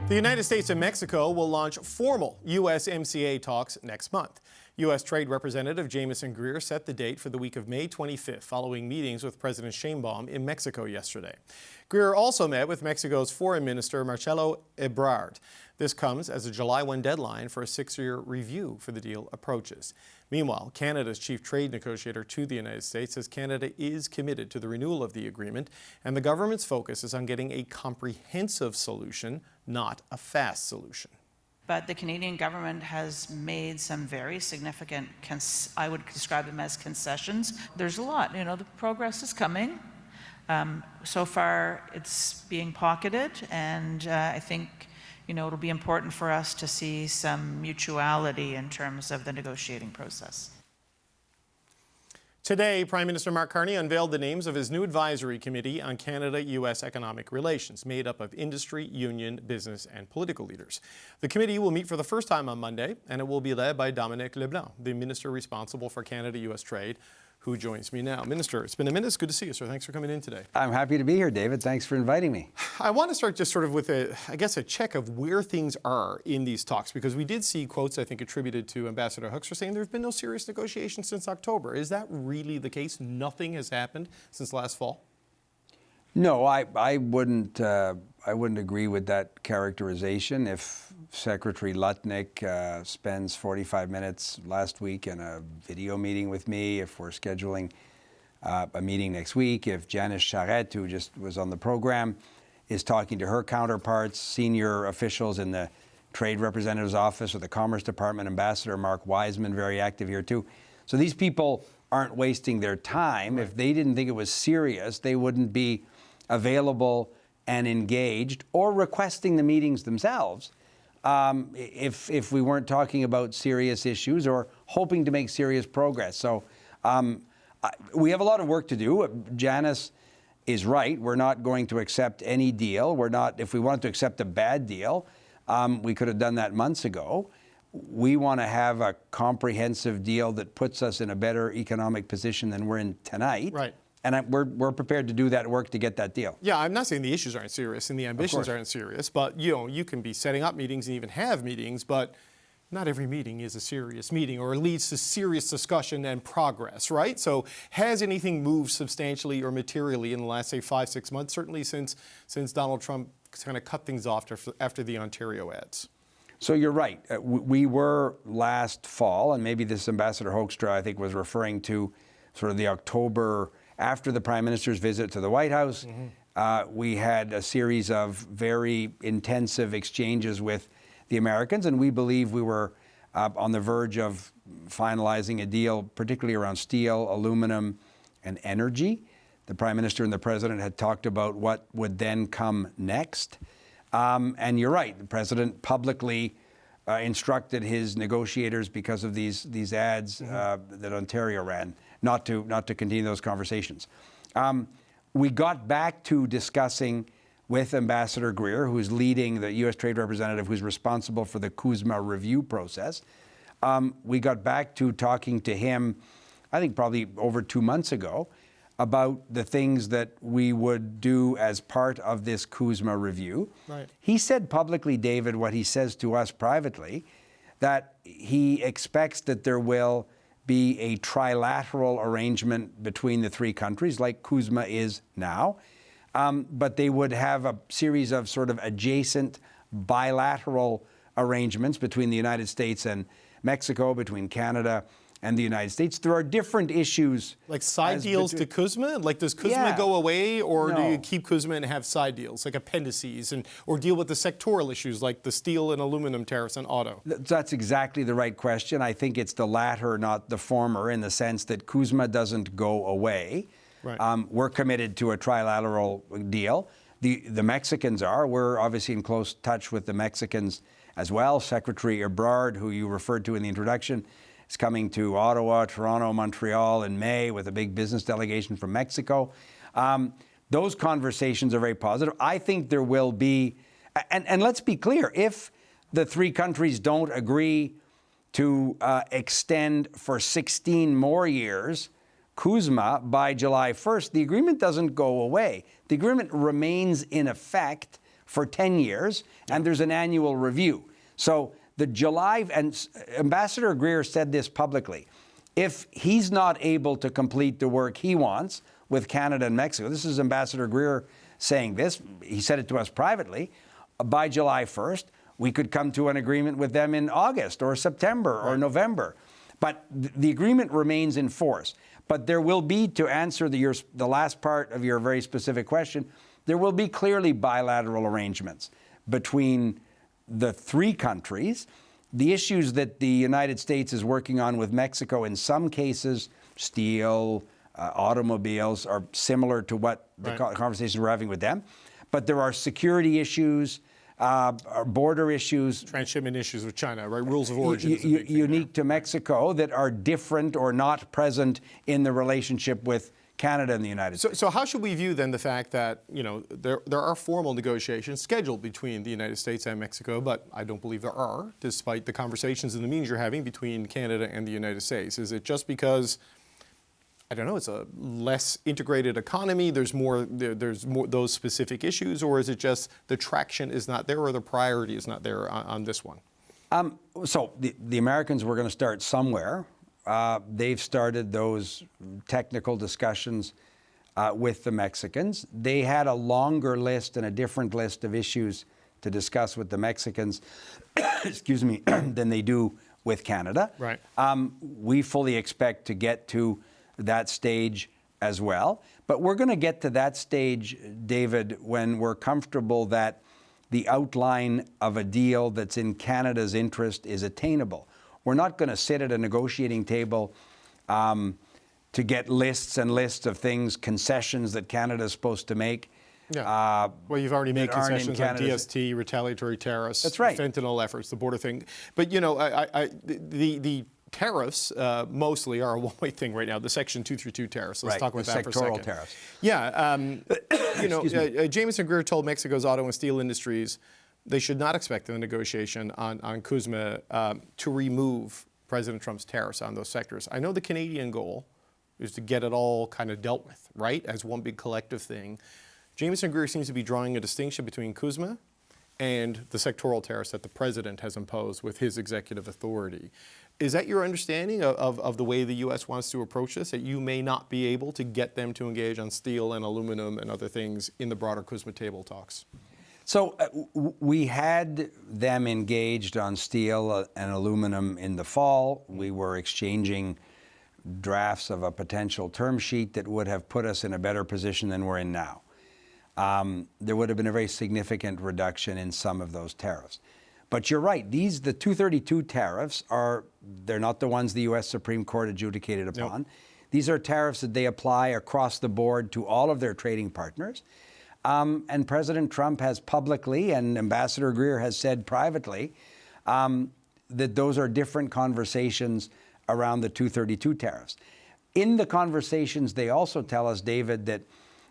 The United States and Mexico will launch formal USMCA talks next month. U.S. Trade Representative Jamieson Greer set the date for the week of May 25th, following meetings with President Sheinbaum in Mexico yesterday. Greer also met with Mexico's Foreign Minister Marcelo Ebrard. This comes as a July 1 deadline for a 6-year review for the deal approaches. Meanwhile, Canada's chief trade negotiator to the United States says Canada is committed to the renewal of the agreement, and the government's focus is on getting a comprehensive solution, not a fast solution. But the Canadian government has made some very significant, I would describe them as concessions. There's a lot, the progress is coming. So far, it's being pocketed, and I think, it'll be important for us to see some mutuality in terms of the negotiating process. Today, Prime Minister Mark Carney unveiled the names of his new advisory committee on Canada-U.S. economic relations, made up of industry, union, business, and political leaders. The committee will meet for the first time on Monday, and it will be led by Minister LeBlanc, the minister responsible for Canada-U.S. trade, who joins me now. Minister, it's been a minute. It's good to see you, sir. Thanks for coming in today. I'm happy to be here, David. Thanks for inviting me. I want to start just sort of with a check of where things are in these talks, because we did see quotes, I think, attributed to Ambassador Huckster saying there's been no serious negotiations since October. Is that really the case? Nothing has happened since last fall? No, I wouldn't agree with that characterization. If Secretary Lutnick spends 45 minutes last week in a video meeting with me, if we're scheduling a meeting next week, if Janice Charette, who just was on the program, is talking to her counterparts, senior officials in the Trade Representative's office or the Commerce Department, Ambassador Mark Wiseman, very active here too. So these people aren't wasting their time. Right. If they didn't think it was serious, they wouldn't be available and engaged or requesting the meetings themselves if we weren't talking about serious issues or hoping to make serious progress. So we have a lot of work to do. Janice is right. We're not going to accept any deal. If we wanted to accept a bad deal, we could have done that months ago. We want to have a comprehensive deal that puts us in a better economic position than we're in tonight. Right. And we're prepared to do that work to get that deal. Yeah, I'm not saying the issues aren't serious and the ambitions aren't serious, but you can be setting up meetings and even have meetings, but not every meeting is a serious meeting or leads to serious discussion and progress, right? So has anything moved substantially or materially in the last, say, 5-6 months, certainly since Donald Trump kind of cut things off after the Ontario ads? So you're right. We were last fall, and maybe this Ambassador Hoekstra, I think, was referring to sort of the October after the Prime Minister's visit to the White House. Mm-hmm. We had a series of very intensive exchanges with the Americans, and we believe we were on the verge of finalizing a deal, particularly around steel, aluminum, and energy. The Prime Minister and the President had talked about what would then come next. And you're right, the President publicly instructed his negotiators, because of these ads that Ontario ran, not to continue those conversations. We got back to discussing with Ambassador Greer, who's leading the U.S. Trade Representative, who's responsible for the CUSMA review process. We got back to talking to him, I think probably over 2 months ago, about the things that we would do as part of this CUSMA review. Right. He said publicly, David, what he says to us privately, that he expects that there will be a trilateral arrangement between the three countries, like CUSMA is now, but they would have a series of sort of adjacent bilateral arrangements between the United States and Mexico, between Canada and the United States. There are different issues. Like side deals to CUSMA? Like, does CUSMA go away, or do you keep CUSMA and have side deals, like appendices, or deal with the sectoral issues, like the steel and aluminum tariffs on auto? That's exactly the right question. I think it's the latter, not the former, in the sense that CUSMA doesn't go away. Right. We're committed to a trilateral deal. The Mexicans are. We're obviously in close touch with the Mexicans as well. Secretary Ebrard, who you referred to in the introduction, is coming to Ottawa, Toronto, Montreal in May with a big business delegation from Mexico. Those conversations are very positive. I think there will be, and let's be clear, if the three countries don't agree to extend for 16 more years CUSMA by July 1st, the agreement doesn't go away. The agreement remains in effect for 10 years, and there's an annual review. So the July, and Ambassador Greer said this publicly, if he's not able to complete the work he wants with Canada and Mexico, this is Ambassador Greer saying this, he said it to us privately, by July 1st, we could come to an agreement with them in August or September or November. But the agreement remains in force. But there will be, to answer the last part of your very specific question, there will be clearly bilateral arrangements between the three countries. The issues that the United States is working on with Mexico, in some cases, steel, automobiles, are similar to what the conversations we're having with them. But there are security issues, border issues. Transshipment issues with China, right? Rules of origin. Unique to Mexico that are different or not present in the relationship with Canada and the United States. So how should we view then the fact that, you know, there are formal negotiations scheduled between the United States and Mexico, but I don't believe there are, despite the conversations and the meetings you're having between Canada and the United States? Is it just because, I don't know, it's a less integrated economy, there's more those specific issues, or is it just the traction is not there or the priority is not there on this one? So the Americans were going to start somewhere. They've started those technical discussions with the Mexicans. They had a longer list and a different list of issues to discuss with the Mexicans, excuse me, than they do with Canada. Right. We fully expect to get to that stage as well. But we're going to get to that stage, David, when we're comfortable that the outline of a deal that's in Canada's interest is attainable. We're not going to sit at a negotiating table to get lists and lists of things, concessions that Canada is supposed to make. Yeah. Well, you've already made concessions on DST, retaliatory tariffs, that's right, fentanyl efforts, the border thing. But, you know, the tariffs mostly are a one-way thing right now, the Section 232 tariffs. Let's talk about that for a second. Sectoral tariffs. Yeah. You know, Jameson Greer told Mexico's auto and steel industries they should not expect the negotiation on CUSMA to remove President Trump's tariffs on those sectors. I know the Canadian goal is to get it all kind of dealt with, right, as one big collective thing. Jameson Greer seems to be drawing a distinction between CUSMA and the sectoral tariffs that the president has imposed with his executive authority. Is that your understanding of the way the U.S. wants to approach this, that you may not be able to get them to engage on steel and aluminum and other things in the broader CUSMA table talks? So we had them engaged on steel and aluminum in the fall. We were exchanging drafts of a potential term sheet that would have put us in a better position than we're in now. There would have been a very significant reduction in some of those tariffs. But you're right, the 232 tariffs they're not the ones the U.S. Supreme Court adjudicated upon. Nope. These are tariffs that they apply across the board to all of their trading partners. And President Trump has publicly, and Ambassador Greer has said privately, that those are different conversations around the 232 tariffs. In the conversations, they also tell us, David, that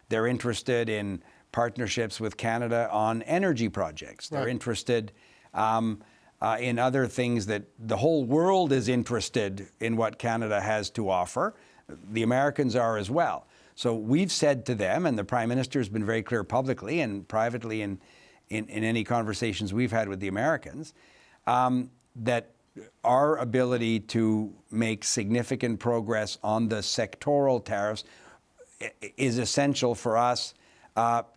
they're interested in partnerships with Canada on energy projects. They're interested in other things that the whole world is interested in what Canada has to offer. The Americans are as well. So we've said to them, and the Prime Minister has been very clear publicly and privately in any conversations we've had with the Americans, that our ability to make significant progress on the sectoral tariffs is essential for us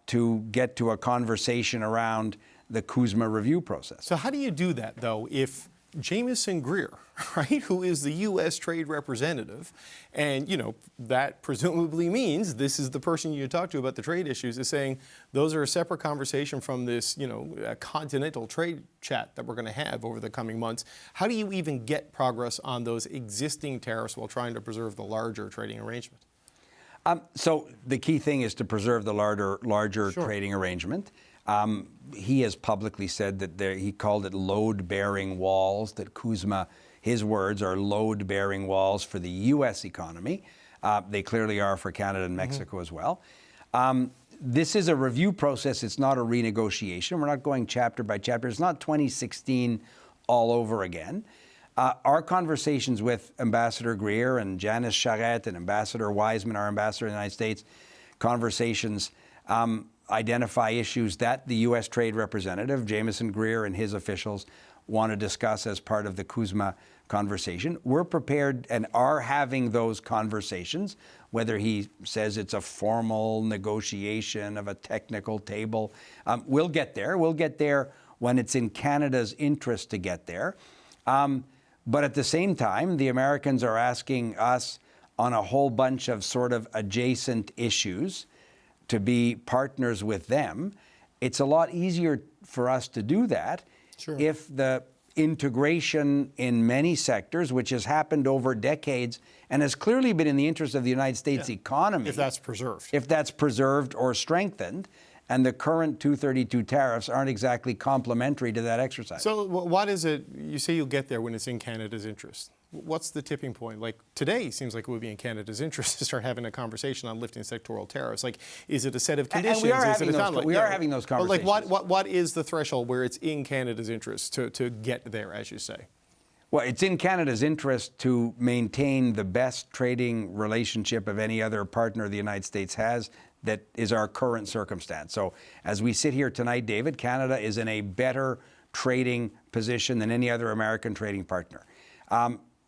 to get to a conversation around the CUSMA review process. So how do you do that, though, if Jameson Greer, right, who is the U.S. trade representative, and, you know, that presumably means this is the person you talk to about the trade issues, is saying those are a separate conversation from this, you know, continental trade chat that we're going to have over the coming months. How do you even get progress on those existing tariffs while trying to preserve the larger trading arrangement? So the key thing is to preserve the larger trading arrangement. He has publicly said that he called it load-bearing walls, that CUSMA, his words, are load-bearing walls for the U.S. economy. They clearly are for Canada and Mexico as well. This is a review process. It's not a renegotiation. We're not going chapter by chapter. It's not 2016 all over again. Our conversations with Ambassador Greer and Janice Charette and Ambassador Wiseman, our ambassador in the United States, conversations identify issues that the U.S. Trade Representative, Jameson Greer, and his officials want to discuss as part of the CUSMA conversation. We're prepared and are having those conversations, whether he says it's a formal negotiation of a technical table. We'll get there. We'll get there when it's in Canada's interest to get there. But at the same time, the Americans are asking us on a whole bunch of sort of adjacent issues to be partners with them. It's a lot easier for us to do that if the integration in many sectors, which has happened over decades and has clearly been in the interest of the United States economy. If that's preserved. If that's preserved or strengthened. And the current 232 tariffs aren't exactly complementary to that exercise. So what is it, you say you'll get there when it's in Canada's interest. What's the tipping point? Like today seems like it would be in Canada's interest to start having a conversation on lifting sectoral tariffs. Like, is it a set of conditions? And we are is having it a those, we are having those conversations. But like what is the threshold where it's in Canada's interest to get there, as you say? Well, it's in Canada's interest to maintain the best trading relationship of any other partner the United States has. That is our current circumstance. So as we sit here tonight, David, Canada is in a better trading position than any other American trading partner.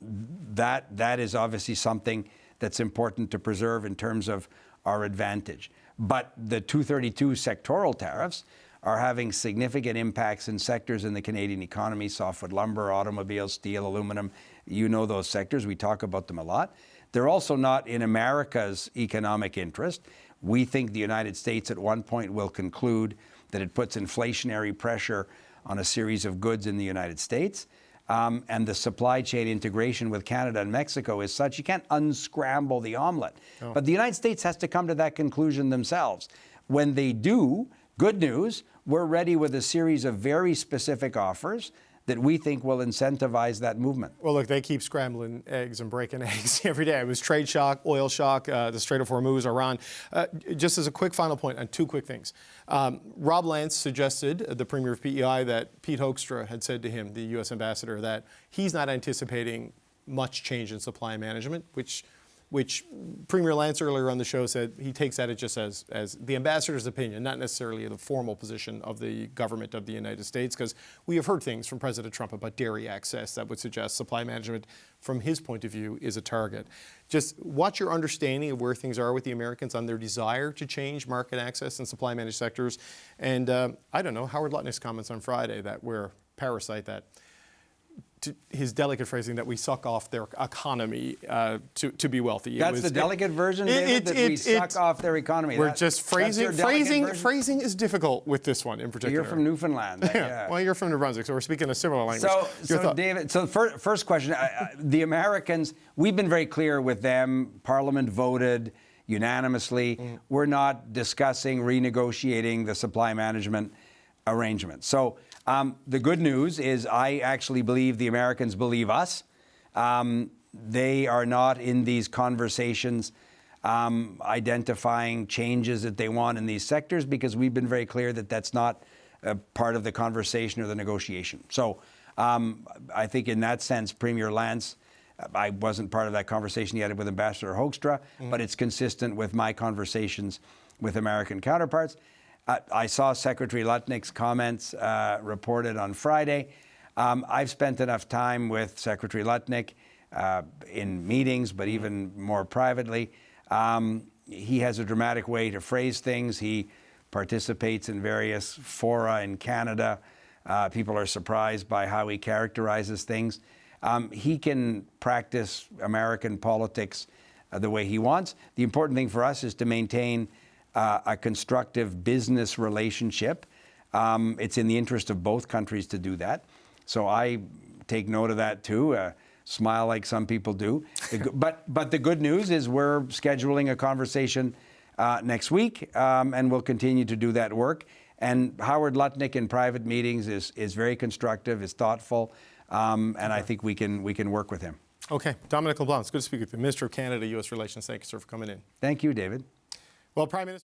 That is obviously something that's important to preserve in terms of our advantage. But the 232 sectoral tariffs are having significant impacts in sectors in the Canadian economy: softwood lumber, automobiles, steel, aluminum. You know those sectors. We talk about them a lot. They're also not in America's economic interest. We think the United States at one point will conclude that it puts inflationary pressure on a series of goods in the United States. And the supply chain integration with Canada and Mexico is such you can't unscramble the omelet. Oh. But the United States has to come to that conclusion themselves. When they do, good news, we're ready with a series of very specific offers that we think will incentivize that movement. Well, look, they keep scrambling eggs and breaking eggs every day. It was trade shock, oil shock, the Strait of Hormuz, Iran. Just as a quick final point on two quick things. Rob Lance suggested, the Premier of PEI, that Pete Hoekstra had said to him, the U.S. ambassador, that he's not anticipating much change in supply management, which Premier Lance earlier on the show said he takes that just as the ambassador's opinion, not necessarily the formal position of the government of the United States, because we have heard things from President Trump about dairy access that would suggest supply management, from his point of view, is a target. Just what's your understanding of where things are with the Americans on their desire to change market access and supply managed sectors? And I don't know, Howard Lutnick's comments on Friday that we're a parasite, that to his delicate phrasing, that we suck off their economy to be wealthy. That's the delicate version, David, that we suck off their economy. We're just phrasing phrasing is difficult with this one in particular. You're from Newfoundland. Yeah. Well, you're from New Brunswick, so we're speaking a similar language. So David, first question, the Americans, we've been very clear with them. Parliament voted unanimously. We're not discussing renegotiating the supply management arrangement. So the good news is I actually believe the Americans believe us. They are not in these conversations identifying changes that they want in these sectors, because we've been very clear that that's not part of the conversation or the negotiation. So I think in that sense, Premier Lance, I wasn't part of that conversation yet with Ambassador Hoekstra, but it's consistent with my conversations with American counterparts. I saw Secretary Lutnick's comments reported on Friday. I've spent enough time with Secretary Lutnick in meetings, but even more privately. He has a dramatic way to phrase things. He participates in various fora in Canada. People are surprised by how he characterizes things. He can practice American politics the way he wants. The important thing for us is to maintain a constructive business relationship. It's in the interest of both countries to do that. So I take note of that too, smile like some people do. But the good news is we're scheduling a conversation next week, and we'll continue to do that work. And Howard Lutnick in private meetings is very constructive, is thoughtful, and I think we can work with him. Okay, Dominic LeBlanc, it's good to speak with you. Minister of Canada, U.S. Relations, thank you, sir, for coming in. Thank you, David. Well, Prime Minister.